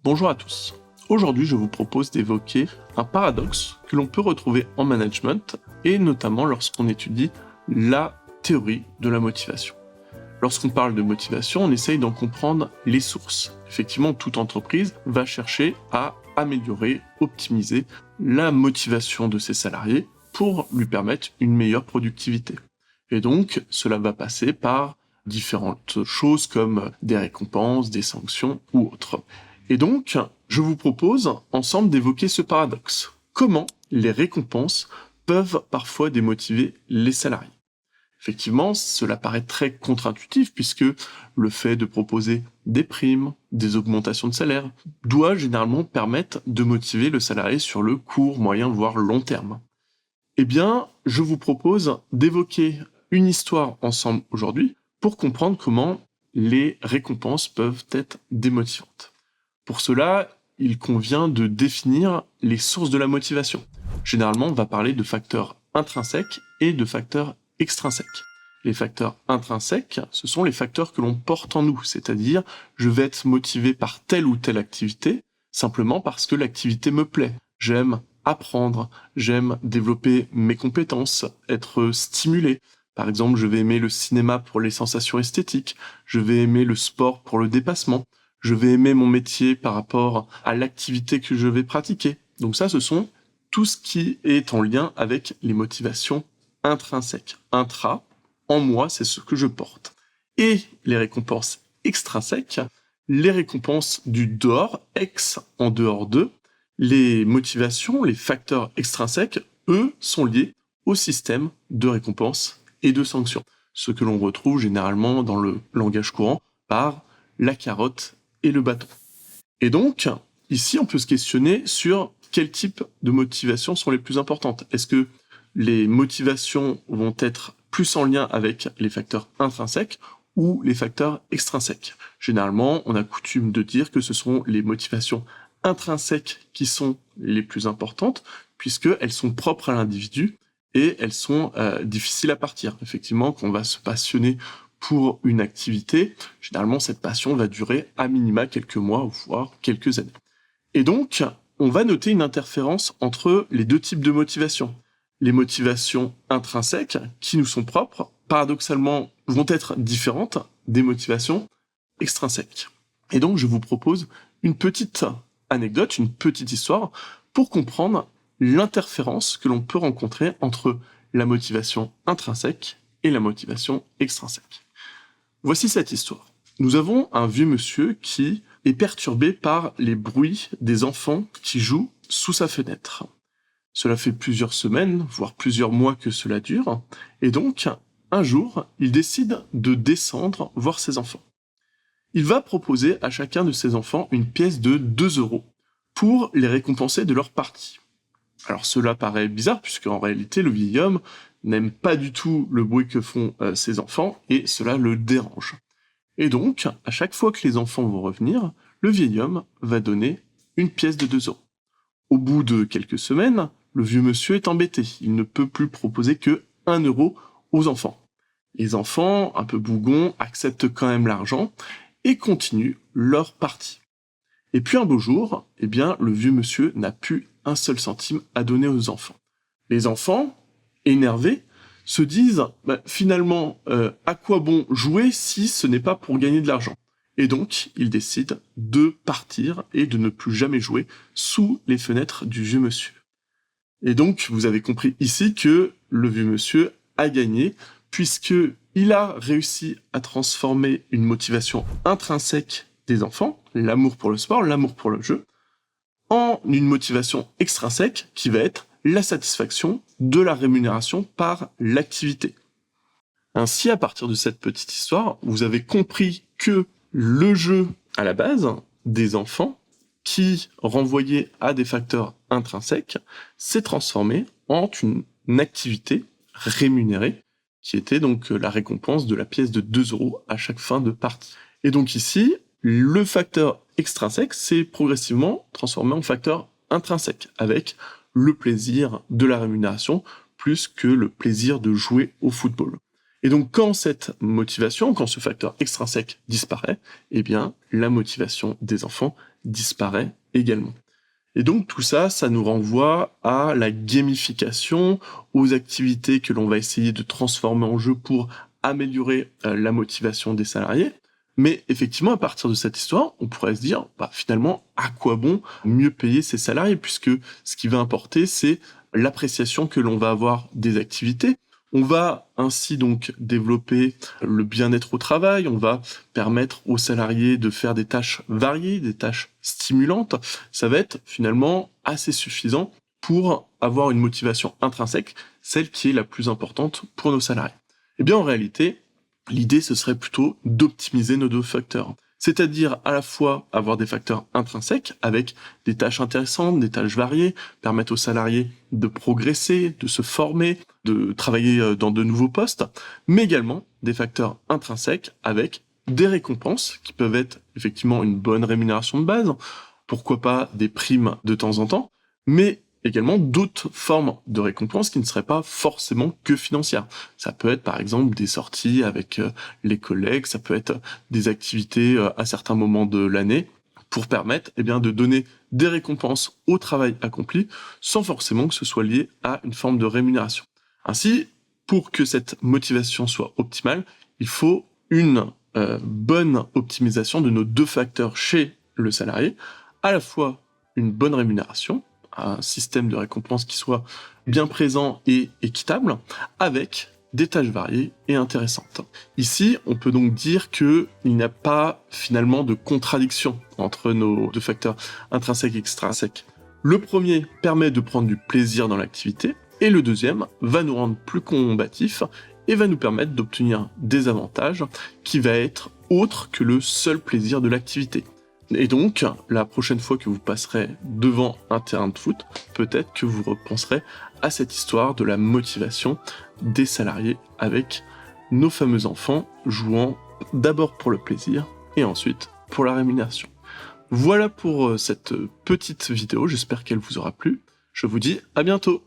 Bonjour à tous. Aujourd'hui, je vous propose d'évoquer un paradoxe que l'on peut retrouver en management et notamment lorsqu'on étudie la théorie de la motivation. Lorsqu'on parle de motivation, on essaye d'en comprendre les sources. Effectivement, toute entreprise va chercher à améliorer, optimiser la motivation de ses salariés pour lui permettre une meilleure productivité. Et donc, cela va passer par différentes choses comme des récompenses, des sanctions ou autres. Et donc, je vous propose ensemble d'évoquer ce paradoxe. Comment les récompenses peuvent parfois démotiver les salariés? Effectivement, cela paraît très contre-intuitif puisque le fait de proposer des primes, des augmentations de salaire, doit généralement permettre de motiver le salarié sur le court, moyen, voire long terme. Eh bien, je vous propose d'évoquer une histoire ensemble aujourd'hui pour comprendre comment les récompenses peuvent être démotivantes. Pour cela, il convient de définir les sources de la motivation. Généralement, on va parler de facteurs intrinsèques et de facteurs extrinsèques. Les facteurs intrinsèques, ce sont les facteurs que l'on porte en nous, c'est-à-dire je vais être motivé par telle ou telle activité simplement parce que l'activité me plaît. J'aime apprendre, j'aime développer mes compétences, être stimulé. Par exemple, je vais aimer le cinéma pour les sensations esthétiques, je vais aimer le sport pour le dépassement, je vais aimer mon métier par rapport à l'activité que je vais pratiquer. Donc ça, ce sont tout ce qui est en lien avec les motivations intrinsèques. Intra, en moi, c'est ce que je porte. Et les récompenses extrinsèques, les récompenses du dehors, ex, en dehors d'eux, les motivations, les facteurs extrinsèques, eux, sont liés au système de récompenses et de sanctions. Ce que l'on retrouve généralement dans le langage courant par la carotte et le bâton. Et donc, ici, on peut se questionner sur quel type de motivations sont les plus importantes. Est-ce que les motivations vont être plus en lien avec les facteurs intrinsèques ou les facteurs extrinsèques? Généralement, on a coutume de dire que ce sont les motivations intrinsèques qui sont les plus importantes, puisqu'elles sont propres à l'individu et elles sont difficiles à partir. Effectivement, quand on va se passionner pour une activité, généralement cette passion va durer à minima quelques mois, voire quelques années. Et donc, on va noter une interférence entre les deux types de motivations. Les motivations intrinsèques, qui nous sont propres, paradoxalement, vont être différentes des motivations extrinsèques. Et donc, je vous propose une petite anecdote, une petite histoire, pour comprendre l'interférence que l'on peut rencontrer entre la motivation intrinsèque et la motivation extrinsèque. Voici cette histoire. Nous avons un vieux monsieur qui est perturbé par les bruits des enfants qui jouent sous sa fenêtre. Cela fait plusieurs semaines, voire plusieurs mois que cela dure, et donc, un jour, il décide de descendre voir ses enfants. Il va proposer à chacun de ses enfants une pièce de 2 € pour les récompenser de leur partie. Alors cela paraît bizarre, puisque en réalité, le vieil homme n'aime pas du tout le bruit que font ses enfants, et cela le dérange. Et donc, à chaque fois que les enfants vont revenir, le vieil homme va donner une pièce de 2 €. Au bout de quelques semaines, le vieux monsieur est embêté. Il ne peut plus proposer que 1 € aux enfants. Les enfants, un peu bougons, acceptent quand même l'argent et continuent leur partie. Et puis un beau jour, eh bien, le vieux monsieur n'a plus un seul centime à donner aux enfants. Les enfants, énervés, se disent finalement, à quoi bon jouer si ce n'est pas pour gagner de l'argent? Et donc, ils décident de partir et de ne plus jamais jouer sous les fenêtres du vieux monsieur. Et donc, vous avez compris ici que le vieux monsieur a gagné, puisqu'il a réussi à transformer une motivation intrinsèque des enfants, l'amour pour le sport, l'amour pour le jeu, en une motivation extrinsèque qui va être la satisfaction de la rémunération par l'activité. Ainsi, à partir de cette petite histoire, vous avez compris que le jeu, à la base, des enfants, qui renvoyait à des facteurs intrinsèques, s'est transformé en une activité rémunérée, qui était donc la récompense de la pièce de 2 € à chaque fin de partie. Et donc ici, le facteur extrinsèque s'est progressivement transformé en facteur intrinsèque, avec le plaisir de la rémunération plus que le plaisir de jouer au football. Et donc quand cette motivation, quand ce facteur extrinsèque disparaît, eh bien la motivation des enfants disparaît également. Et donc tout ça, ça nous renvoie à la gamification, aux activités que l'on va essayer de transformer en jeu pour améliorer la motivation des salariés. Mais effectivement, à partir de cette histoire, on pourrait se dire, finalement, à quoi bon mieux payer ces salariés, puisque ce qui va importer, c'est l'appréciation que l'on va avoir des activités. On va ainsi donc développer le bien-être au travail, on va permettre aux salariés de faire des tâches variées, des tâches stimulantes. Ça va être finalement assez suffisant pour avoir une motivation intrinsèque, celle qui est la plus importante pour nos salariés. Eh bien en réalité, l'idée ce serait plutôt d'optimiser nos deux facteurs. C'est-à-dire à la fois avoir des facteurs intrinsèques avec des tâches intéressantes, des tâches variées, permettre aux salariés de progresser, de se former, de travailler dans de nouveaux postes, mais également des facteurs intrinsèques avec des récompenses qui peuvent être effectivement une bonne rémunération de base, pourquoi pas des primes de temps en temps, mais également d'autres formes de récompenses qui ne seraient pas forcément que financières. Ça peut être par exemple des sorties avec les collègues, ça peut être des activités à certains moments de l'année pour permettre de donner des récompenses au travail accompli sans forcément que ce soit lié à une forme de rémunération. Ainsi, pour que cette motivation soit optimale, il faut une bonne optimisation de nos deux facteurs chez le salarié, à la fois une bonne rémunération, un système de récompense qui soit bien présent et équitable, avec des tâches variées et intéressantes. Ici, on peut donc dire qu'il n'y a pas finalement de contradiction entre nos deux facteurs intrinsèques et extrinsèques. Le premier permet de prendre du plaisir dans l'activité, et le deuxième va nous rendre plus combatifs et va nous permettre d'obtenir des avantages qui va être autres que le seul plaisir de l'activité. Et donc, la prochaine fois que vous passerez devant un terrain de foot, peut-être que vous repenserez à cette histoire de la motivation des salariés avec nos fameux enfants jouant d'abord pour le plaisir et ensuite pour la rémunération. Voilà pour cette petite vidéo, j'espère qu'elle vous aura plu. Je vous dis à bientôt.